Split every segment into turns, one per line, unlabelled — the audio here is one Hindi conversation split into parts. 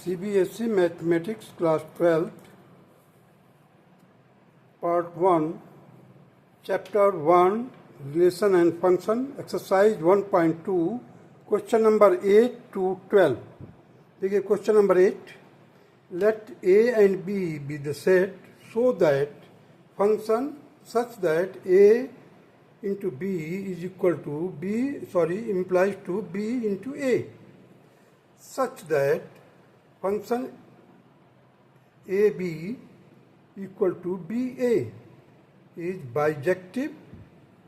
CBSE Mathematics Class 12 Part 1 Chapter 1 Relation and Function Exercise 1.2 Question number 8 to 12. देखिए question number 8. Let A and B be the set so that function such that A into B is equal to implies to B into A, such that function AB equal to BA is bijective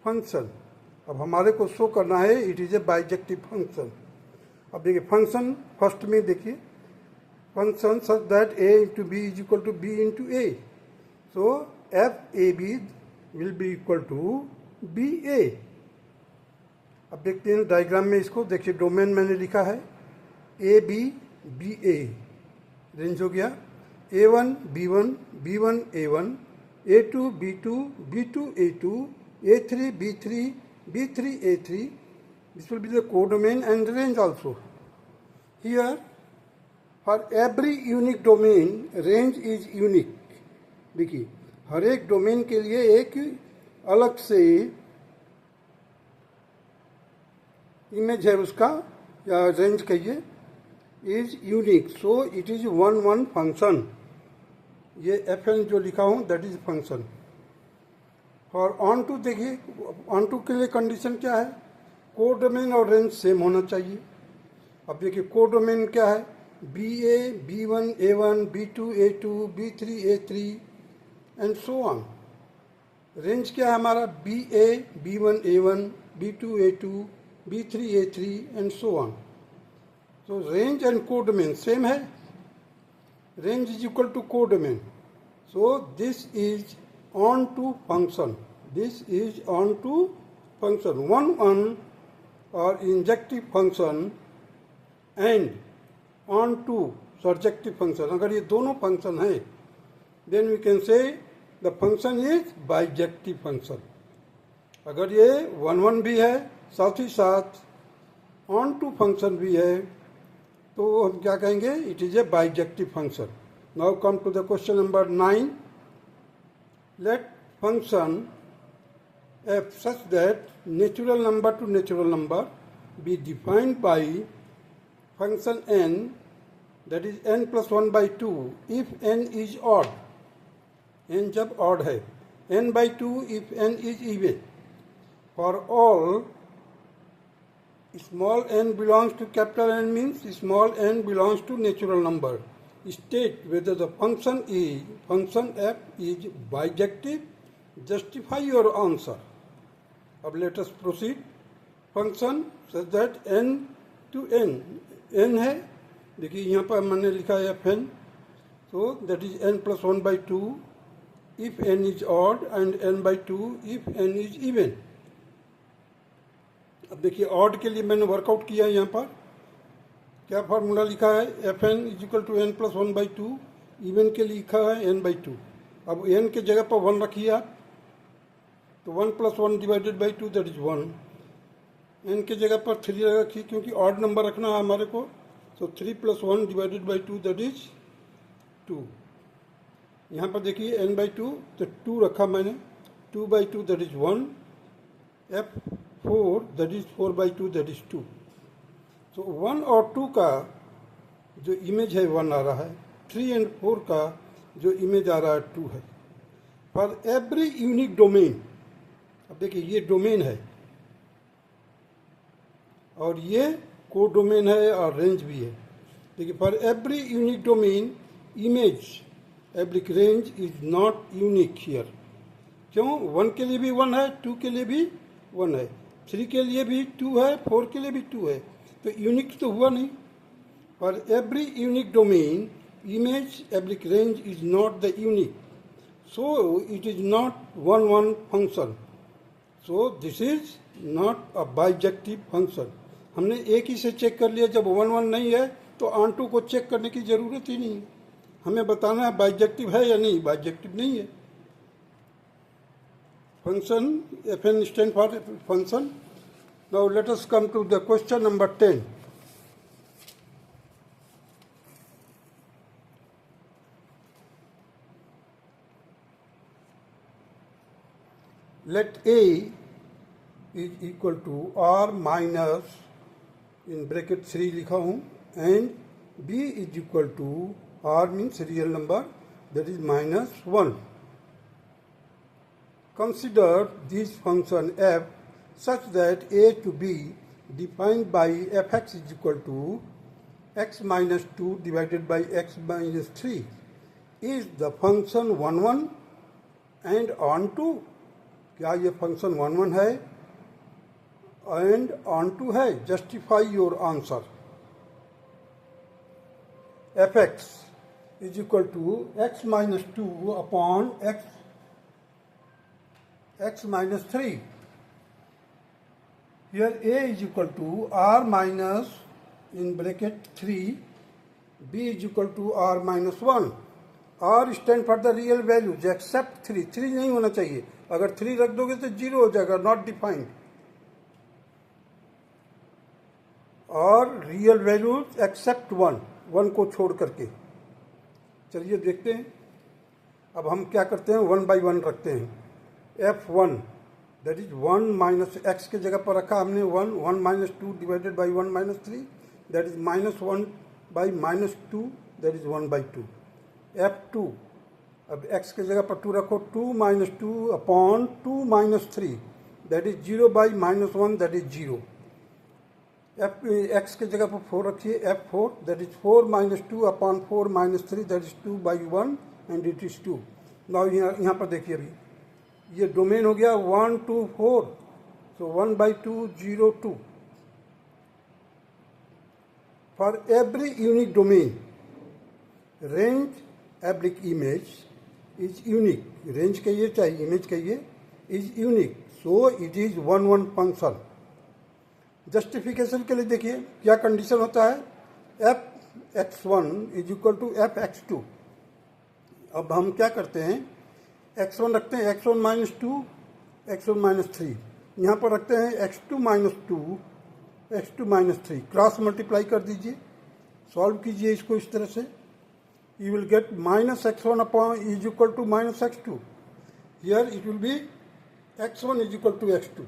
function. अब हमारे को शो करना है it is a bijective function. अब देखिए फंक्शन फर्स्ट में देखिए function such that A into B is equal to B into A, so F A B will be equal to B A. अब देखते हैं डायग्राम में इसको देखिए, डोमेन मैंने लिखा है A B B A, range हो गया A one B one, B one A one, A two B two, B two A two, A three B three, B3 A3. This will be the codomain and range also. Here, for every unique domain, range is unique. देखिए हर एक डोमेन के लिए एक अलग से इमेज है उसका, या रेंज कहिए, is unique, so it is one function. ये FN जो लिखा हूँ दैट इज फंक्शन. और ऑन टू देखिए, ऑन टू के लिए कंडीशन क्या है, कोडोमेन और रेंज सेम होना चाहिए. अब देखिए कोडोमेन क्या है, B A B one A one, B two A two, B three A three and so on. Range क्या है हमारा, B A B one A one, B two A two, B three A three and so on. तो रेंज एंड कोडोमेन सेम है. Range is equal to codomain, so this is on to function. This is on to function. One or injective function and on to surjective function. अगर ये दोनों फंक्शन है then we can say the function is bijective function. अगर ये one भी है साथ ही साथ on to function भी है तो हम क्या कहेंगे, it is a bijective function. Now come to the question number 9. Let function f such that natural number to natural number be defined by function n, that is n plus 1 by 2 if n is odd. n जब odd है, n by 2 if n is even. For all small n belongs to capital N means small n belongs to natural number. State whether the function f is bijective. Justify your answer. अब let us proceed. Function such that n to n है, देखिए यहाँ पर मैंने लिखा है fn, so that is n plus 1 by 2 if n is odd and n by 2 if n is even. अब देखिए odd के लिए मैंने वर्कआउट किया है, यहाँ पर क्या फार्मूला लिखा है, f n is equal to n plus 1 by 2. Even के लिए लिखा है एन बाई 2. अब एन के जगह पर 1 रखिए आप, तो 1 plus 1 divided by 2 that is 1. N के जगह पर 3 रखिए क्योंकि ऑड नंबर रखना है हमारे को, तो 3 plus 1 divided by 2 that is 2. यहाँ पर देखिए एन बाई 2, तो 2 रखा मैंने, 2 by 2 that is 1, F 4 that is 4 by 2 that is 2. तो 1 और 2 का जो इमेज है 1 आ रहा है, 3 एंड 4 का जो इमेज आ रहा है 2 है. फॉर एवरी यूनिक डोमेन, अब देखिए ये डोमेन है और ये कोडोमेन है और रेंज भी है. देखिए for every unique domain image every range is not unique here. क्यों, 1 के लिए भी 1 है, 2 के लिए भी 1 है, 3 के लिए भी 2 है, 4 के लिए भी 2 है, तो यूनिक तो हुआ नहीं. For every unique domain image every range is not the unique, so it is not one function, so this is not a bijective function. हमने एक ही से चेक कर लिया, जब 1 नहीं है तो ऑन टू को चेक करने की जरूरत ही नहीं है. हमें बताना है बाइजेक्टिव है या नहीं, बाइजेक्टिव नहीं है. Function f n stand for function. Now let us come to the question number 10. let A is equal to R minus in bracket 3 लिखा हूँ and B is equal to R means real number, that is minus 1. Consider this function f such that a to b defined by fx is equal to x minus 2 divided by x minus 3 is the function 1 1 and onto. क्या ये फंक्शन 1 1 है and onto है? Justify your answer. fx is equal to x minus 2 upon x minus 3. Here a is equal to r minus in bracket 3, b is equal to r minus 1. r stand for the real values except 3. 3 नहीं होना चाहिए, अगर 3 रख दोगे तो 0 हो जाएगा, not defined. और रियल वैल्यूज एक्सेप्ट 1 को छोड़ करके. चलिए देखते हैं. अब हम क्या करते हैं, 1 by 1 रखते हैं. f1 that is 1 minus x के जगह पर रखा हमने 1 minus 2 divided by 1 minus 3 that is minus 1 by minus 2 that is 1 by 2. f2 अब x के जगह पर 2 रखो, 2 minus 2 upon 2 minus 3 that is 0 by minus 1 that is 0. x के जगह पर 4 रखिए, f4 that is 4 minus 2 upon 4 minus 3 that is 2 by 1 and it is 2. Now यहाँ पर देखिए, अभी ये डोमेन हो गया 1 2 4, so 1 by 2 0 2. For every unique domain range एब्लिक इमेज इज यूनिक. रेंज कहिए चाहे इमेज कहिए, is unique, so it is 1 1 function. Justification के लिए देखिए क्या कंडीशन होता है, f x 1 is equal to f x 2. अब हम क्या करते हैं, x1 रखते हैं x1 माइनस 2 x1 माइनस 3, यहाँ पर रखते हैं x2 minus 2 x2 minus 3. Cross multiply कर दीजिए, सॉल्व कीजिए इसको इस तरह से. You will get minus x1 upon is equal to minus x2. Here it will be x1 is equal to x2.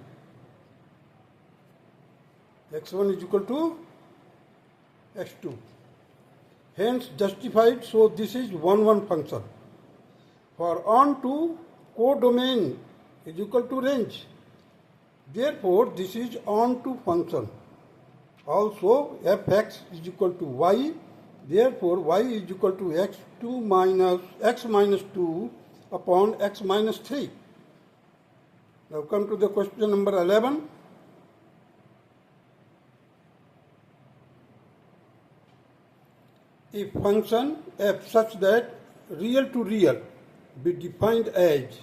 x1 is equal to x2. Hence justified, so this is 1 1 function. For on to codomain is equal to range. Therefore this is on to function. Also fx is equal to y. Therefore y is equal to x2 minus x minus 2 upon x minus 3. Now come to the question number 11. If function f such that real to real be defined as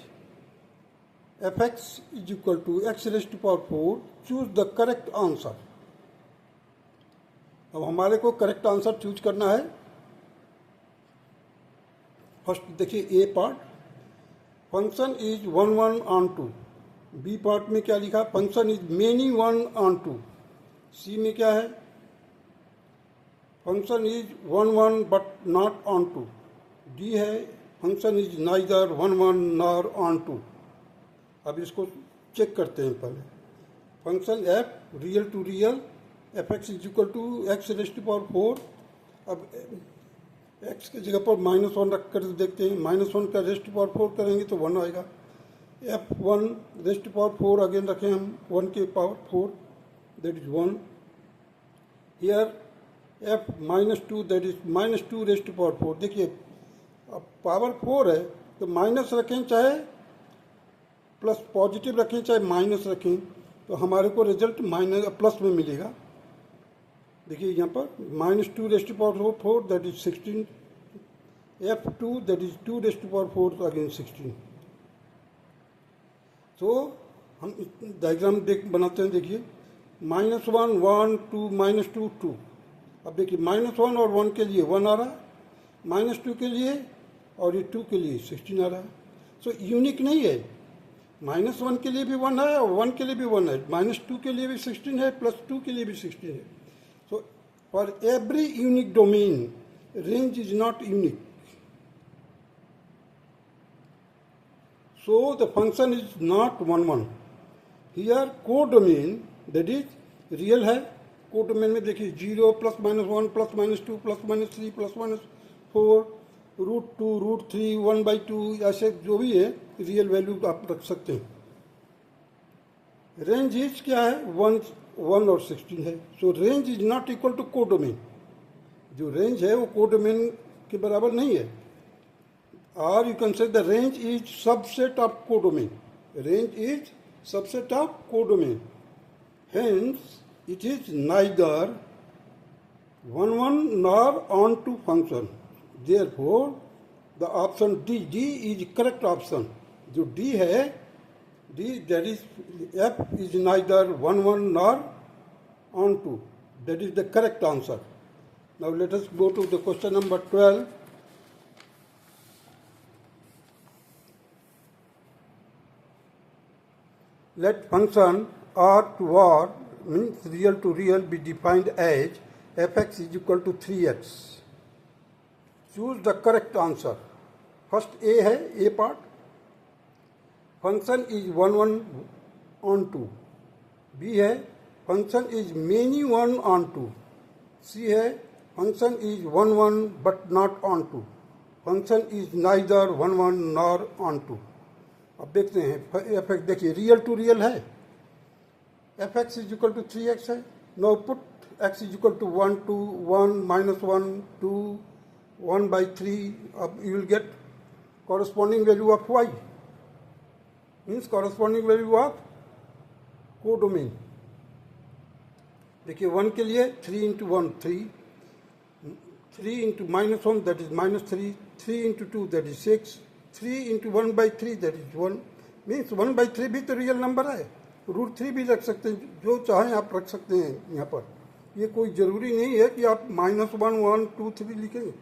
fx is equal to x raised to power 4, choose the correct answer. अब हमारे को करेक्ट आंसर चूज करना है. फर्स्ट देखिए A part, function is 1 1 on 2. B part में क्या लिखा, function is many 1 on 2. C में क्या है, function is 1 1 but not on 2. D है, function is neither 1 1 nor on 2. अब इसको चेक करते हैं पहले. Function F real to real, F X is equal to X raised to power 4. अब एक्स की जगह पर माइनस 1 रख कर देखते हैं, माइनस 1 का रेस्ट टू पावर 4 करेंगे तो 1 आएगा. F 1 raised to power 4 again रखें हम 1 के power 4 that is 1. Here f minus 2 that is minus 2 raised to power 4. देखिए अब पावर 4 है तो माइनस रखें चाहे प्लस पॉजिटिव रखें चाहे माइनस रखें तो हमारे को रिजल्ट माइनस प्लस में मिलेगा. देखिए यहाँ पर minus 2 raised to power 4 that is 16. f2 that is 2 raised to power 4 again 16. तो हम डायग्राम बनाते हैं. देखिए माइनस 1 1 2 माइनस 2 2. अब देखिए माइनस 1 और 1 के लिए 1 आ रहा है, माइनस 2 के लिए और ये 2 के लिए 16 आ रहा है. सो यूनिक नहीं है, माइनस 1 के लिए भी 1 है और 1 के लिए भी 1 है, माइनस 2 के लिए भी 16 है, प्लस 2 के लिए भी 16 है. So for every unique domain range is not unique. So the function is not 1 1. Here codomain, that is real है. कोडोमेन में देखिए 0 plus minus 1 plus minus 2 plus minus 3 plus minus 4 √2 √3 1/2 ऐसे जो भी है रियल वैल्यू आप रख सकते हैं. रेंज इज क्या है 1 और 16 है. So range is not equal to codomain. जो रेंज है वो कोडोमेन के बराबर नहीं है. और you can say the range is subset of codomain. Range is subset of codomain. Hence it is neither 1 1 nor onto function. Therefore the option D is correct option. जो D है D, that is F is neither 1 1 nor onto. That is the correct answer. Now let us go to the question number 12. Let function R to R means real to real be defined as fx is equal to 3x. Choose the correct answer. First A है A part. Function is 1 1 on 2. B है function is many 1 on 2. C है function is 1 1 but not on 2. Function is neither 1 1 nor on 2. अब देखते हैं fx. देखिए रियल टू रियल है. fx is equal to 3x है. Now put x is equal to 1 2 1 minus 1 2 1/3. अब you will get corresponding value of y. Means corresponding value of codomain. देखिए 1 के लिए 3 into 1 3 3 into minus 1 that is minus 3 3 into 2 that is 6 3 into 1/3 that is 1. Means 1/3 भी तो रियल नंबर है. √3 भी रख सकते हैं. जो चाहें आप रख सकते हैं. यहाँ पर ये कोई ज़रूरी नहीं है कि आप -1 1 2 3 लिखेंगे.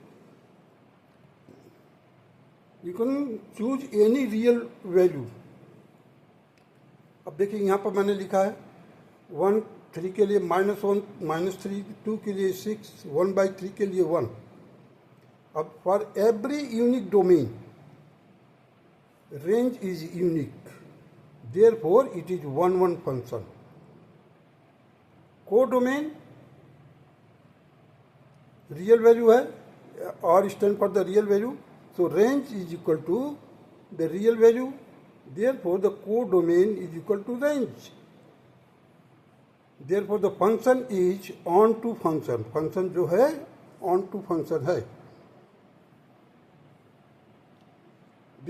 You can choose any real value. अब देखिए यहाँ पर मैंने लिखा है 1 3 के लिए -1 -3 2 के लिए 6 1/3 के लिए 1. अब for every unique domain range is unique. Therefore, it is 1 1 function. Codomain real value है. R stand for the real value. So range is equal to the real value. Therefore, the codomain is equal to range. Therefore, the function is onto function. Function जो है onto function है.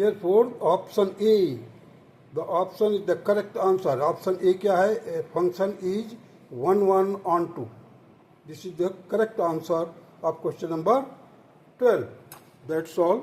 Therefore, option A. The option is the correct answer. Option A क्या है? A function is 1 1 on 2. This is the correct answer of question number 12. That's all.